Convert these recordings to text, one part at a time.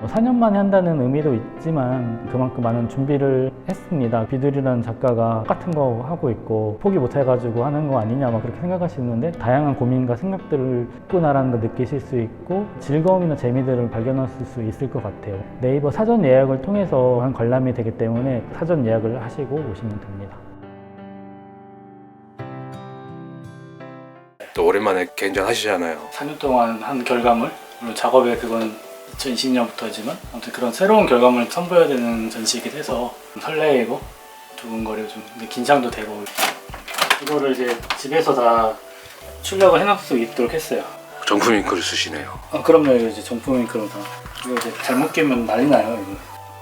4년 만에 한다는 의미도 있지만 그만큼 많은 준비를 했습니다. 비둘이라는 작가가 똑같은 거 하고 있고 포기 못 해가지고 하는 거 아니냐 막 그렇게 생각하시는데 다양한 고민과 생각들을 있구나라는 걸 느끼실 수 있고 즐거움이나 재미들을 발견하실 수 있을 것 같아요. 네이버 사전 예약을 통해서 한 관람이 되기 때문에 사전 예약을 하시고 오시면 됩니다. 또 오랜만에 개인전 하시잖아요. 4년 동안 한 결과물, 물론 작업에 그건 2020년부터지만 아무튼 그런 새로운 결과물을 선보여야 되는 전시이기도 해서 설레이고 두근거리고 좀 긴장도 되고 이거를 이제 집에서 다 출력을 해놓을 수 있도록 했어요. 정품 잉크를 쓰시네요. 그럼요. 이거 이제 정품 잉크로 다. 이거 이제 잘못 끼면 난리 나요. 이거.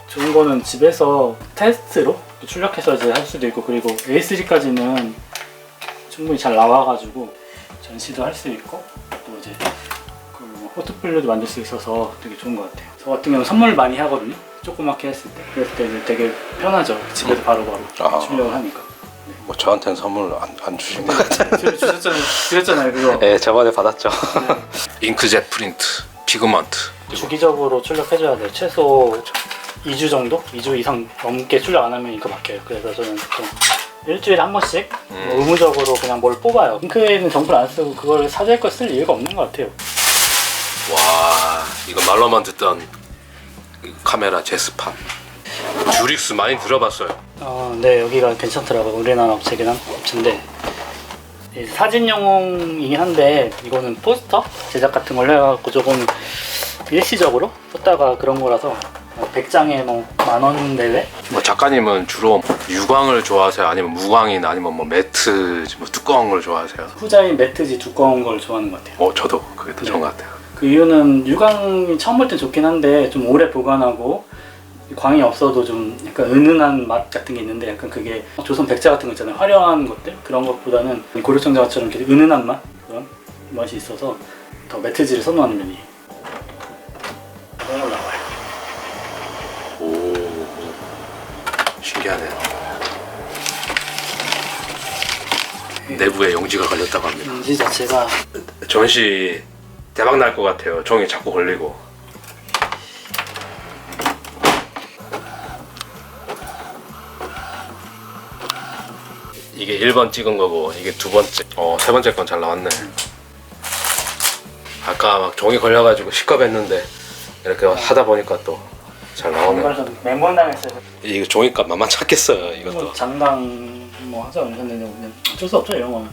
좋은 거는 집에서 테스트로 출력해서 이제 할 수도 있고 그리고 A3까지는 충분히 잘 나와가지고 전시도 할 수 있고 또 이제 그 포트폴리오도 만들 수 있어서 되게 좋은 것 같아요. 저 같은 경우는 선물 많이 하거든요. 조그맣게 했을 때. 그랬을 때 이제 되게 편하죠. 집에서 바로바로 출력을 하니까. 네. 뭐 저한테는 선물 안 주신 것 같아요. 주셨잖아요 그거. 네, 저번에 받았죠. 네. 잉크젯 프린트, 피그먼트. 주기적으로 출력해줘야 돼요. 최소 2주 정도? 2주 이상 넘게 출력 안 하면 이거 막혀요. 그래서 저는 보통 일주일에 한 번씩 의무적으로 그냥 뭘 뽑아요. 잉크에는 정품 안 쓰고 그걸 사실 거 쓸 이유가 없는 것 같아요. 와, 이거 말로만 듣던 카메라 제스파. 듀릭스 많이 들어봤어요. 네, 여기가 괜찮더라고요. 우리나라 업체긴 한 업체인데 사진용이긴 한데 이거는 포스터 제작 같은 걸 해갖고 조금 일시적으로 썼다가 그런 거라서 100장에 뭐 10,000원 내외? 뭐 작가님은 주로 유광을 좋아하세요? 아니면 무광이나 아니면 뭐 매트, 뭐 두꺼운 걸 좋아하세요? 후자인 매트지 두꺼운 걸 좋아하는 것 같아요. 저도 그게 더 좋은 것 같아요. 그 이유는 유광이 처음 볼 땐 좋긴 한데 좀 오래 보관하고 광이 없어도 좀 약간 은은한 맛 같은 게 있는데 약간 그게 조선 백자 같은 거 있잖아요. 화려한 것들 그런 것보다는 고려청자처럼 이렇게 은은한 맛 그런 맛이 있어서 더 매트지를 선호하는 편이에요. 그런 걸 나와요. 오, 신기하네요. 내부에 용지가 걸렸다고 합니다. 용지 자체가 전시 대박 날 것 같아요. 종이 자꾸 걸리고. 이게 1번 찍은 거고 이게 두 번째, 세 번째 건 잘 나왔네. 아까 막 종이 걸려가지고 시겁했는데 이렇게 하다 보니까 또 잘 나오네. 맹mon당했어요. 이거 종이값 만만치 않겠어요. 이것도. 장당 뭐 하자 그러셨는데 그냥 어쩔 수 없죠 이런 거는.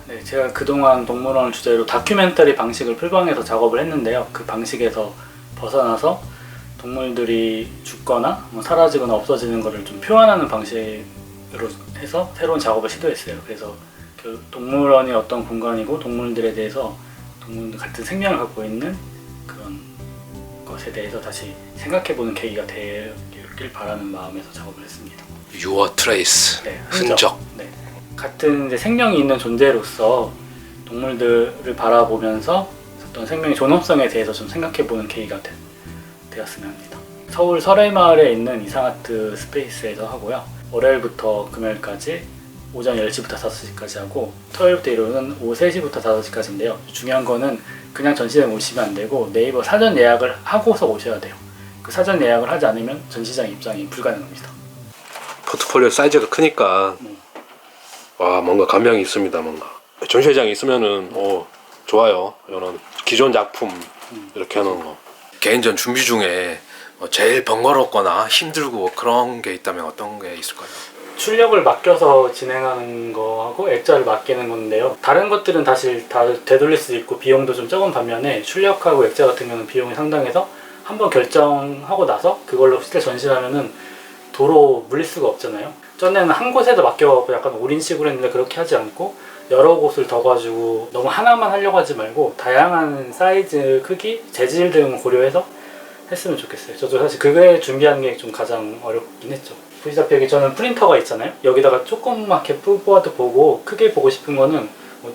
네, 제가 그동안 동물원을 주제로 다큐멘터리 방식을 풀방해서 작업을 했는데요. 그 방식에서 벗어나서 동물들이 죽거나 뭐 사라지거나 없어지는 것을 좀 표현하는 방식으로 해서 새로운 작업을 시도했어요. 그래서 동물원이 어떤 공간이고 동물들에 대해서 동물들 같은 생명을 갖고 있는 그런 것에 대해서 다시 생각해보는 계기가 되길 바라는 마음에서 작업을 했습니다. Your trace. 네, 흔적. 네. 같은 이제 생명이 있는 존재로서 동물들을 바라보면서 어떤 생명의 존엄성에 대해서 좀 생각해보는 계기가 되었으면 합니다. 서울 설해마을에 있는 이상아트 스페이스에서 하고요. 월요일부터 금요일까지 오전 10시부터 5시까지 하고 토요일부터 일요일은 오후 3시부터 5시까지인데요. 중요한 거는 그냥 전시장에 오시면 안 되고 네이버 사전 예약을 하고서 오셔야 돼요. 그 사전 예약을 하지 않으면 전시장 입장이 불가능합니다. 포트폴리오 사이즈가 크니까 와 뭔가 감명이 있습니다. 뭔가 전시회장이 있으면은 좋아요. 이런 기존 작품 이렇게 하는 거. 개인전 준비 중에 제일 번거롭거나 힘들고 그런 게 있다면 어떤 게 있을까요? 출력을 맡겨서 진행하는 거하고 액자를 맡기는 건데요. 다른 것들은 다시 다 되돌릴 수 있고 비용도 좀 적은 반면에 출력하고 액자 같은 경우는 비용이 상당해서 한번 결정하고 나서 그걸로 실제 전시를 하면은 도로 물릴 수가 없잖아요. 전에는 한 곳에다 맡겨갖고 약간 올인식으로 했는데 그렇게 하지 않고 여러 곳을 더 가지고 너무 하나만 하려고 하지 말고 다양한 사이즈, 크기, 재질 등을 고려해서 했으면 좋겠어요. 저도 사실 그게 준비하는 게 좀 가장 어렵긴 했죠. 보시다시피 여기 저는 프린터가 있잖아요. 여기다가 조그맣게 뽑아도 보고 크게 보고 싶은 거는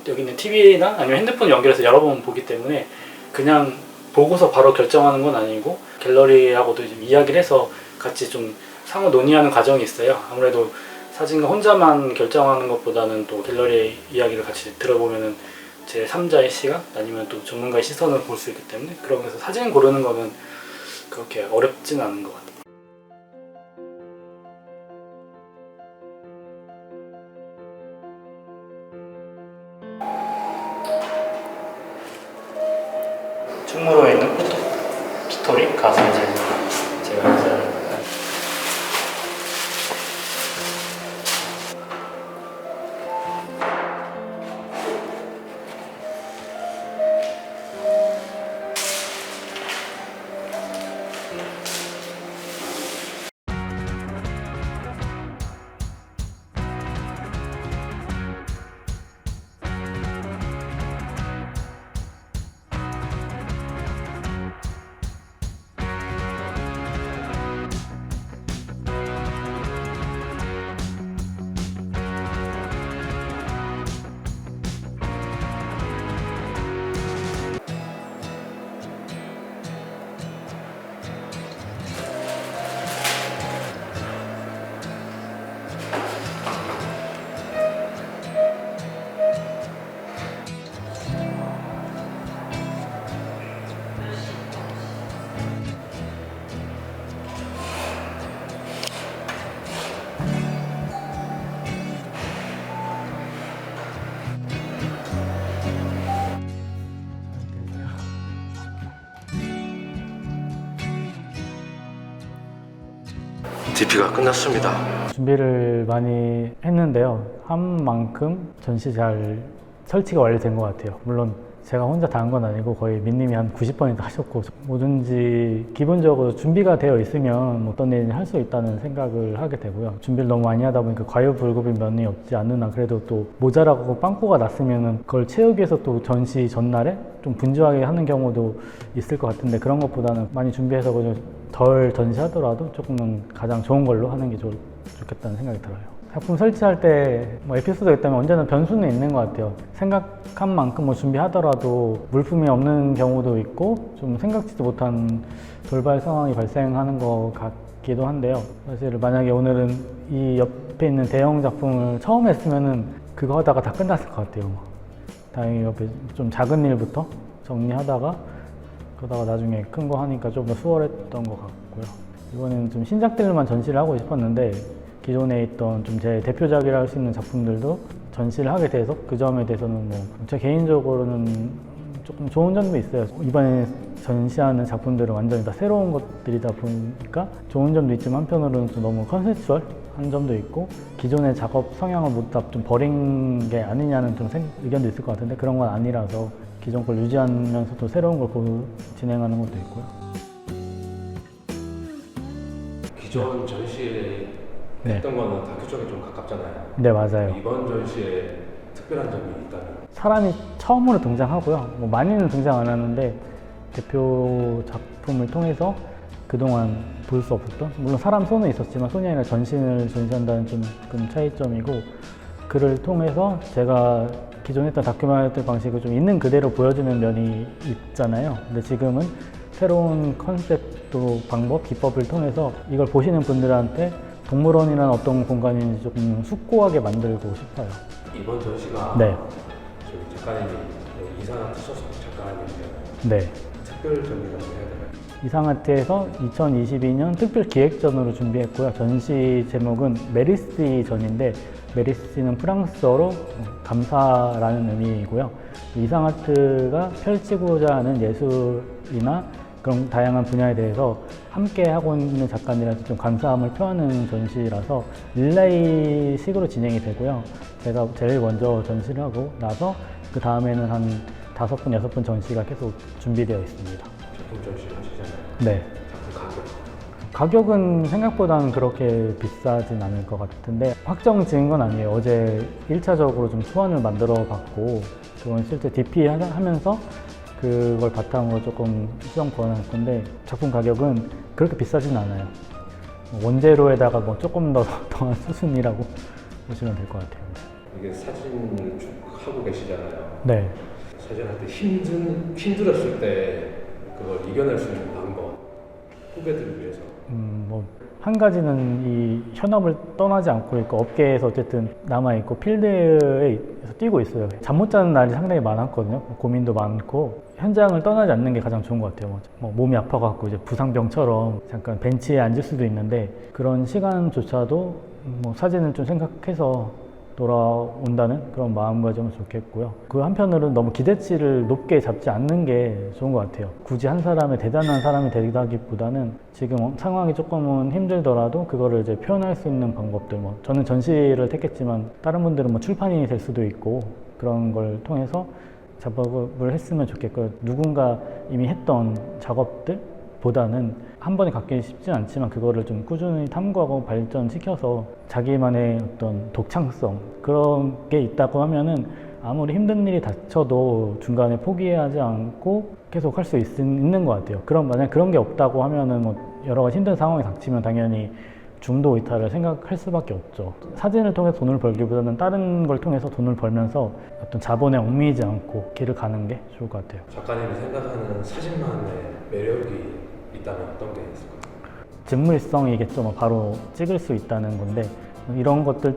여기 있는 TV나 아니면 핸드폰 연결해서 여러 번 보기 때문에 그냥 보고서 바로 결정하는 건 아니고 갤러리하고도 좀 이야기를 해서 같이 좀 상호 논의하는 과정이 있어요. 아무래도 사진가 혼자만 결정하는 것보다는 또 갤러리의 이야기를 같이 들어보면은 제 3자의 시각 아니면 또 전문가의 시선을 볼 수 있기 때문에 그러면서 사진 고르는 거는 그렇게 어렵진 않은 것 같아요. 충무로에 있는 포토스토리 가서 이제 제가 이제 DP가 끝났습니다. 준비를 많이 했는데요. 한 만큼 전시 잘 설치가 완료된 것 같아요. 물론 제가 혼자 다 한 건 아니고 거의 민님이 한 90% 하셨고, 뭐든지 기본적으로 준비가 되어 있으면 어떤 일이든 할 수 있다는 생각을 하게 되고요. 준비를 너무 많이 하다 보니까 과유불급인 면이 없지 않는 한 그래도 또 모자라고 빵꾸가 났으면 그걸 채우기 위해서 또 전시 전날에 좀 분주하게 하는 경우도 있을 것 같은데, 그런 것보다는 많이 준비해서 그냥 덜 전시하더라도 조금은 가장 좋은 걸로 하는 게 좋겠다는 생각이 들어요. 작품 설치할 때 뭐 에피소드가 있다면 언제나 변수는 있는 것 같아요. 생각한 만큼 뭐 준비하더라도 물품이 없는 경우도 있고 좀 생각지도 못한 돌발 상황이 발생하는 것 같기도 한데요. 사실 만약에 오늘은 이 옆에 있는 대형 작품을 처음 했으면은 그거 하다가 다 끝났을 것 같아요. 다행히 옆에 좀 작은 일부터 정리하다가 그러다가 나중에 큰 거 하니까 좀 더 수월했던 것 같고요. 이번에는 좀 신작들만 전시를 하고 싶었는데 기존에 있던 좀 제 대표작이라 할 수 있는 작품들도 전시를 하게 돼서 그 점에 대해서는 뭐 제 개인적으로는 조금 좋은 점도 있어요. 이번에 전시하는 작품들은 완전히 다 새로운 것들이다 보니까 좋은 점도 있지만 한편으로는 좀 너무 컨셉추얼한 점도 있고 기존의 작업 성향을 모두 다 좀 버린 게 아니냐는 좀 의견도 있을 것 같은데 그런 건 아니라서 기존 걸 유지하면서도 새로운 걸 진행하는 것도 있고요. 기존 전시에 네. 했던 거는 다큐 쪽에 좀 가깝잖아요. 네, 맞아요. 이번 전시에 특별한 점이 있다면? 사람이 처음으로 등장하고요. 뭐 많이는 등장 안 하는데 대표 작품을 통해서 그동안 볼 수 없었던, 물론 사람 손은 있었지만 손이 아니라 전신을 전시한다는 좀 차이점이고, 그를 통해서 제가 기존에 했던 다큐멘터리 방식을 좀 있는 그대로 보여주는 면이 있잖아요. 근데 지금은 새로운 컨셉도 방법, 기법을 통해서 이걸 보시는 분들한테 동물원이라는 어떤 공간인지 조금 숙고하게 만들고 싶어요. 이번 전시가 네. 저희 작가님이 이상한 소속 작가님이잖아요. 네. 특별전이라고 해야 되나요? 이상아트에서 2022년 특별 기획전으로 준비했고요. 전시 제목은 메리시 전인데, 메리시는 프랑스어로 감사라는 의미이고요. 이상아트가 펼치고자 하는 예술이나 그런 다양한 분야에 대해서 함께 하고 있는 작가님한테 좀 감사함을 표하는 전시라서 릴레이식으로 진행이 되고요. 제가 제일 먼저 전시를 하고 나서 그 다음에는 한 5분, 6분 전시가 계속 준비되어 있습니다. 작품 전시 하시잖아요. 네. 작품 가격. 가격은 생각보다는 그렇게 비싸진 않을 것 같은데 확정 지은 건 아니에요. 어제 1차적으로 좀 초안을 만들어 봤고, 그건 실제 DP 하면서 그걸 바탕으로 조금 수정 보완할 건데, 작품 가격은 그렇게 비싸진 않아요. 원재료에다가 뭐 조금 더 더한 수순이라고 보시면 될 것 같아요. 이게 사진을 쭉 하고 계시잖아요. 네. 사진할 때 힘들었을 때 그걸 이겨낼 수 있는 방법, 후배들을 위해서. 뭐 한 가지는 이 현업을 떠나지 않고 있고 업계에서 어쨌든 남아있고 필드에 뛰고 있어요. 잠 못 자는 날이 상당히 많았거든요. 고민도 많고 현장을 떠나지 않는 게 가장 좋은 것 같아요. 뭐 몸이 아파갖고 이제 부상병처럼 잠깐 벤치에 앉을 수도 있는데 그런 시간조차도 뭐 사진을 좀 생각해서 돌아온다는 그런 마음가짐은 좋겠고요. 그 한편으로는 너무 기대치를 높게 잡지 않는 게 좋은 것 같아요. 굳이 한 사람의 대단한 사람이 되기보다는 지금 상황이 조금은 힘들더라도 그거를 이제 표현할 수 있는 방법들, 뭐 저는 전시를 택했지만 다른 분들은 뭐 출판인이 될 수도 있고 그런 걸 통해서 작업을 했으면 좋겠고요. 누군가 이미 했던 작업들 보다는 한 번에 갖기 쉽진 않지만 그거를 좀 꾸준히 탐구하고 발전시켜서 자기만의 어떤 독창성 그런 게 있다고 하면은 아무리 힘든 일이 닥쳐도 중간에 포기하지 않고 계속 할 수 있는 것 같아요. 그럼 만약 그런 게 없다고 하면은 뭐 여러 가지 힘든 상황이 닥치면 당연히 중도 이탈을 생각할 수밖에 없죠. 사진을 통해서 돈을 벌기보다는 다른 걸 통해서 돈을 벌면서 어떤 자본에 얽매이지 않고 길을 가는 게 좋을 것 같아요. 작가님이 생각하는 사진만의 매력이 있다면 어떤 게 있을까요? 직물성이겠죠. 뭐 바로 찍을 수 있다는 건데 이런 것들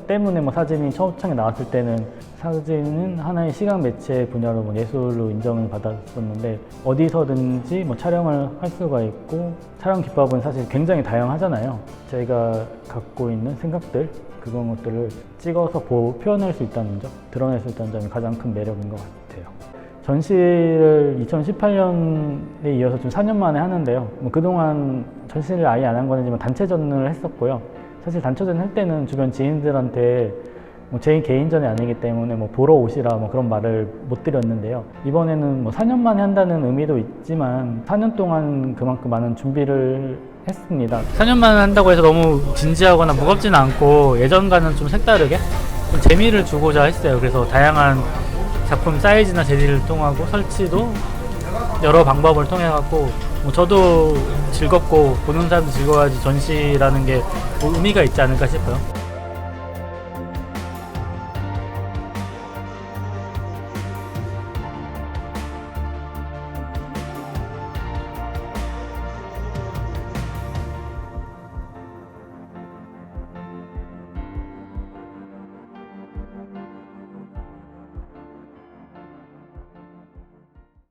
때문에 뭐 사진이 처음에 나왔을 때는 사진은 하나의 시각 매체 분야로 뭐 예술로 인정을 받았었는데 어디서든지 뭐 촬영을 할 수가 있고 촬영 기법은 사실 굉장히 다양하잖아요. 제가 갖고 있는 생각들 그런 것들을 찍어서 표현할 수 있다는 점, 드러낼 수 있다는 점이 가장 큰 매력인 것 같아요. 전시를 2018년에 이어서 좀 4년 만에 하는데요. 뭐 그동안 전시를 아예 안 한 건 아니지만 단체전을 했었고요. 사실 단체전 할 때는 주변 지인들한테 뭐 제 개인전이 아니기 때문에 뭐 보러 오시라 뭐 그런 말을 못 드렸는데요. 이번에는 뭐 4년 만에 한다는 의미도 있지만 4년 동안 그만큼 많은 준비를 했습니다. 4년 만에 한다고 해서 너무 진지하거나 무겁지는 않고 예전과는 좀 색다르게 좀 재미를 주고자 했어요. 그래서 다양한 작품 사이즈나 재질을 통하고 설치도 여러 방법을 통해 갖고 뭐 저도 즐겁고 보는 사람도 즐거워야지 전시라는 게 뭐 의미가 있지 않을까 싶어요.